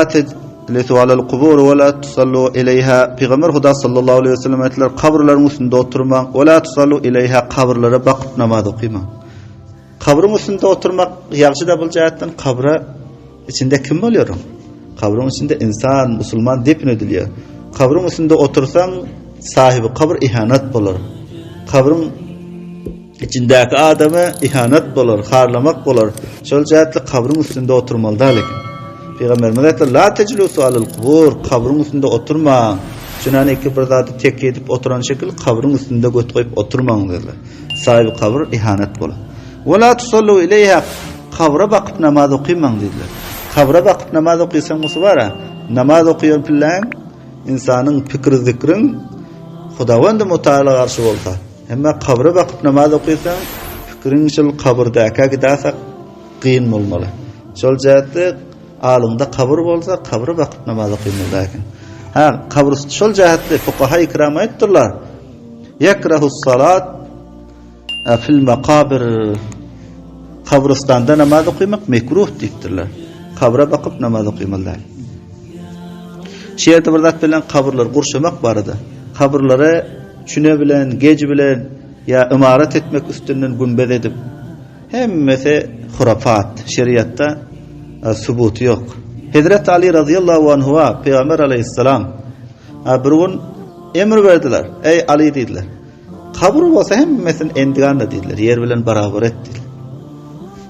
tejlisu alal qubur ve la tusallu ileyha. Peygamber Huda sallallahu aleyhi ve sellem aytdilar, kabrların üstünde oturmang ve la tusallu ileyha, kabrlara bakıp namaz okuyman. Kabrın üstünde oturmak yaxşı da bulacaktan, kabra içinde kim oluyor? Kabrın içinde insan, Müslüman defin ediliyor. Kabrın üstünde otursan sahibi kabr ihanet bolur. Kabrın içindeki adamı ihanet bolur, harlamak bolur. Şol jahatly kabrın üstünde oturmalıda lekin. Peygamberimiz aytdilar, la tejlisu alal qubur, kabrın üstünde oturma. Şundan iki bir zatı tek edip oturan şekil kabrın üstünde göt koyup oturmaң dediler. Sahibi kabr ihanet bolur. Ve la tusallu ileyha, kabra bakıp namaz okuymaň dediler. Kabra bakıp namaz okuysan musu bara, namaz okuyan bilen insanın fikri zikrin Hudawandy Mutaala garşy bolsa, hemme kabra bakıp namaz okuysan fikrin şol kabrdaki gidasa kıyın bolmaly. Şol jahatly alymda kabr bolsa, kabra bakıp namaz okuymaly eken. Ha, kabr şol jahatly fuqaha-i kiram aýtdylar. Yakrahus salat fil maqabir, kabristanda namaz okuymak mekruh diýipdirler. Kabra bakıp namaz okuymaly. Şeýerde bir zat bilen kabrlar gurşamak barada. Kabrlara çüne bilen, gece bilen ya imaret etmek üstünden gümbed edip hemmesi hurafat, şeriatta subutu yok. Hazret Ali radıyallahu anhu'a Peygamber aleyhisselam bir gün emir verdiler. Ey Ali dediler. Kabr bolsa hemmesini endiganda dediler. Yer bilen beraber et dediler.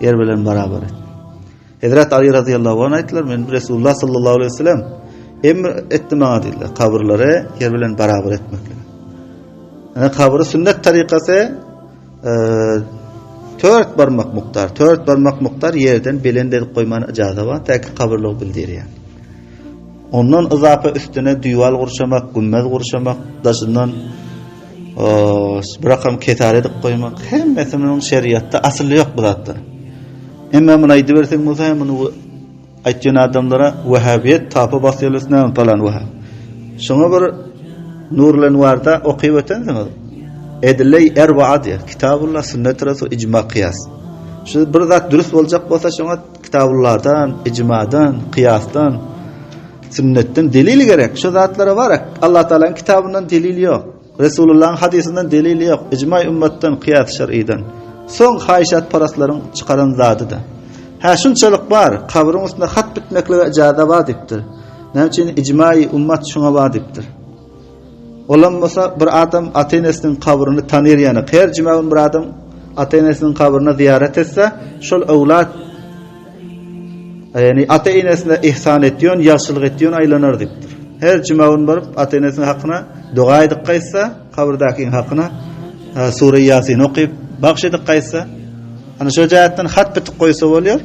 Yer bilen beraber et. Hazret Ali radıyallahu anh aytdiler, men Resulullah sallallahu aleyhi ve sellem emir etdi maňa dediler. Kabrlara yer bilen beraber etmekle. Yani kabri sünnet tarikası 4 barmak muqtar. 4 barmak muqtar yerden belende koymanı icazat var. Täki kabrlyk bildir yani. Ondan izafa üstüne düýwal gurşamak, gümmez gurşamak, daşyndan bir rakam ketar edip koymak hemmesinin şeriatta asly yok bu zatlar. Emma bunu aýdyp berseň bolsa, bunu aýtjan adamlara Wahhabiyet tapy basýarlar falan Wahhab. Şoňa bir Nurul Enwar'da okuyup ötensiniz. Edilley erba'a diye. Kitabullah, sünnet rasul, icma, kıyas. Şu bir zat dürüst boljak bolsa şoňa kitabullardan, icmadan, kıyasdan, sünnetten delili gerek. Şu zatlara var. Allah Teala'nın kitabından delili yok. Resulullah'ın hadisinden delili yok. İcma ümmetten, kıyas şer'iden. Son haýşat paraslaryň çykaran zaty da. Ha şunçalyk bar, kabrın üstünde hat bitmekle icazat var diýipdir. Näme üçin icma-i ümmet şoňa bar diýipdir. Olamasa bir adam ata-enesiniň kabryny tanýar ýany. Her cümä bir adam ata-enesiniň kabryna ziyaret etse, şol awlat yani ata-enesine ihsan etýän, ýaşylyk etýän aýlanar diýipdir. Her cümä barıp ata-enesiniň hakyna dua edip gaýsa, kabrdakyň hakyna sure Yasin okyp bagş edip gaýsa, ana şo jahatdan hat bitip goýsa bolýar.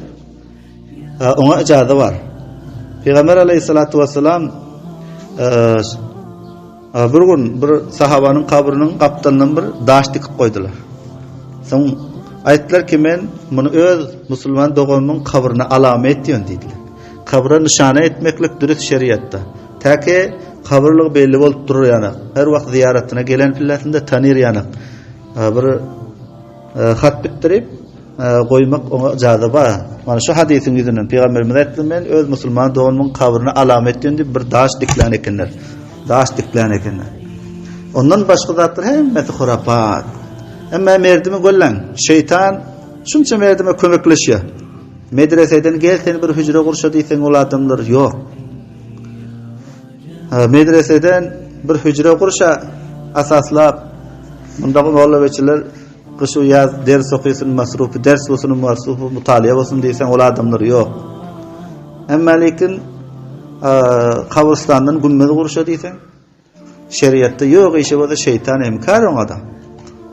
Oňa ijazat bar. Peygamber aleyhissalatu vesselam bir gün bir sahabanyň kabrynyň gapdalynyň bir daş dikip goýdular. Soň aýtdylar ki men muny öz musulman dogamyň kabryna alamet etýän diýdiler. Kabra nişana etmeklik dürüst şeriatda. Täki kabrlyk belli bolup durur ýany. Her wagt ziyaretine gelen pillasynda tanýar ýany. Bir hat bitdirip goýmak oňa ijazat bar. Mana şu hadisiň ýüzünden Peygamberimiz aýtdy, men öz musulman dogamyň kabryna alamet etýän diýip bir daş diklen ekenler. Daş diklen ekenler. Ondan başga zatlar hemmesi hurafat. Emma merdimi gollan, şeytan şunça merdime kömekleşýär. Medreseden gel seni bir hücre gurşa diýsen ol adamlar yok. Medreseden bir hücre gurşa asaslap mundaq mollabeçiler şu yaz ders okuýsun, masrufy ders bolsun, masrufy mutaliýa bolsun diýsen ol adamlar yok. Emma lekin kabristandan gümmez gurşa diýsen şeriatda yok işe bolsa şeytan emkar oňa.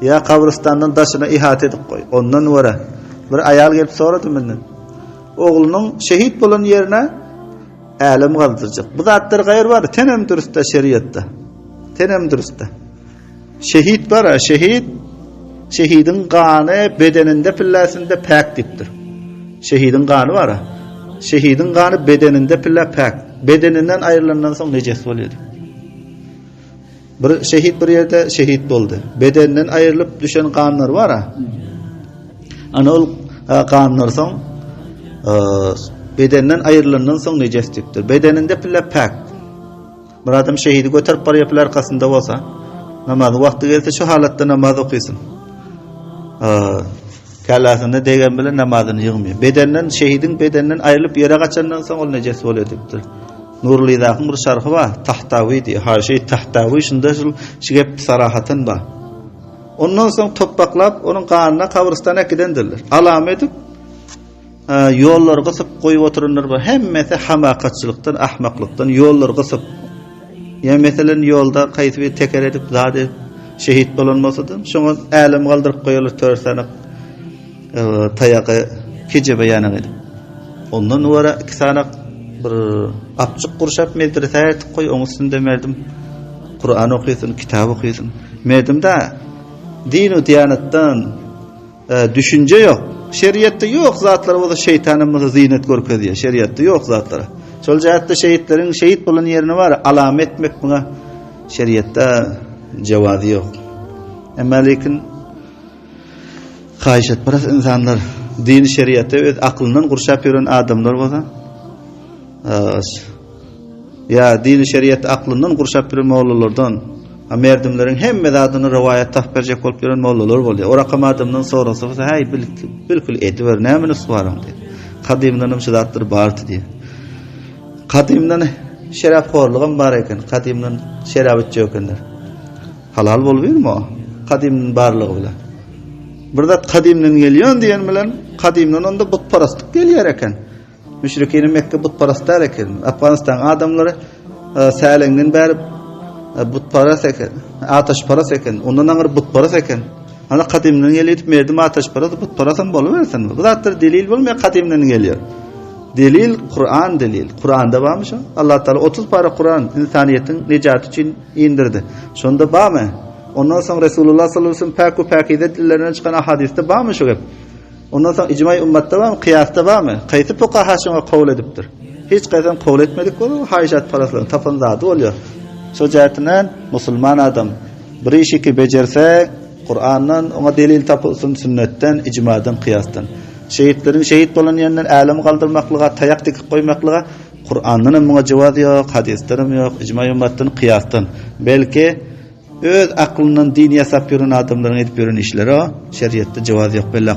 Ya kabristandan daşyna ihat edip koy. Ondan wara bir ayal gelip sorady menden. Oglunyň şehit bolan ýerine älim galdyrjak. Bu zatlar gaýr bar, tenem dürüstde şeriatda. Tenem dürüstde. Şehit bar, şehit şehidin gany bedeninde pillasinde pak dipdir. Şehidin gany bar. Şehidin gany bedeninde pilla pak. Bedeninden aýrylandan soň nejes bolýar. Bir şehit bir ýerde şehit boldy. Bedeninden aýrylyp düşen kanlar bar. Ana ol kanlar soň bedenden ayrılandan soň nejeslikdir. Bedeninde pille pak. Bir adam şehidi götürüp barýar arkasında bolsa, namaz wagty gelse şu halatda namaz okuysun. Kalasında degen bilen namazyny ýygmýar. Bedenden şehidin bedenden ayrılıp ýere gaçandan soň ol nejes bolýardypdyr. Nurly Zahym bir şarhy bar, Tahtawi diýär. Ha şey Tahtawi şunda şigep sarahatan bar. Ondan soň topbaklap onun ganyna kabristan ekidendirler. Alam edip ýollar gysyp goýup otururlar bar. Hemmesi hamakatçylykdan, ahmaklykdan ýollar gysyp. Ýa meselen ýolda gaýsy bir teker edip zady şehit bolanmasady, şoňa älim galdyryp goýarlar törsany. Tayağı kece beyanı edip. Ondan wara iki sanak bir apçık kurşap medrese etip koy, onun üstünde merdim Kur'an okuyorsun, kitap okuyorsun. Merdim da din-u diyanattan düşünce yok. Şeriatta yok zatlar, o da şeytanımızı zinet görkezýär. Şeriatta yok zatlara. Şol jahatda şehitlerin şehit bolan ýerine var, alam etmek buna şeriatta jawazy yok. Emma lekin haýşat paras insanlar din şeriaty öz aklyndan gurşap ýören adamlar bolsa, ya din şeriat aklyndan gurşap ýören mowlalardan, merdimleriň hemme zadyny riwayat tap berjek bolup ýören mowlalar bolýar. O rakam adamdan sorasa, "Hey, bilkul ediber, näme suwaram?" diýip. Kadimden şu zatlar bardy diýip. Kadimden şerapxorlygym bar eken, kadimden şerap içýär ekenler. Halal bolýarmy o? Kadimden barlygy bilen. Burada kadimden gelýän diýen bilen kadimden onda butparastlyk gelýär eken. Müşriklerin Mekke butparastlar eken. Afganistan adamlary säleňden bäri butparast eken, ataşparast eken. Ondan aňyr butparast eken. Ana kadimden gelýär, merdim ataşparast butparastan boluversin. Bu zatlar delil bolmaýar, kadimden gelýär. Delil Kur'an delil. Kur'anda barmy şu? Allah Taala 30 para Kur'an insaniýetiň nejaty üçin indirdi. Şonda barmy? Ondan soň Resulullah sallallahu aleyhi ve sellem pak pakide dillerinden çykan hadiste barmy şu gep? Ondan soň icma-i ummatda barmy? Kıyasda barmy? Gaýsy fuqaha şoňa kabul edipdir. Hiç gaýsan kabul etmedik bolu, haýşat paraslaryň tapanzady bolýar. Şo jahatdan musulman adam bir işi bejerse Kur'andan ona delil tapylsyn, sünnetden, icmadan, kıyasdan. Şehitlerin şehit bolan ýerden älim galdyrmaklyga, tayak dikip goýmaklyga Kur'andan muňa jawab ýok, hadislerim ýok, icma-i ummatdan, kıyasdan. Belki öz aklından din ýasap ýören adamlaryň edip ýören işleri o şeriatda jawaz ýok belli.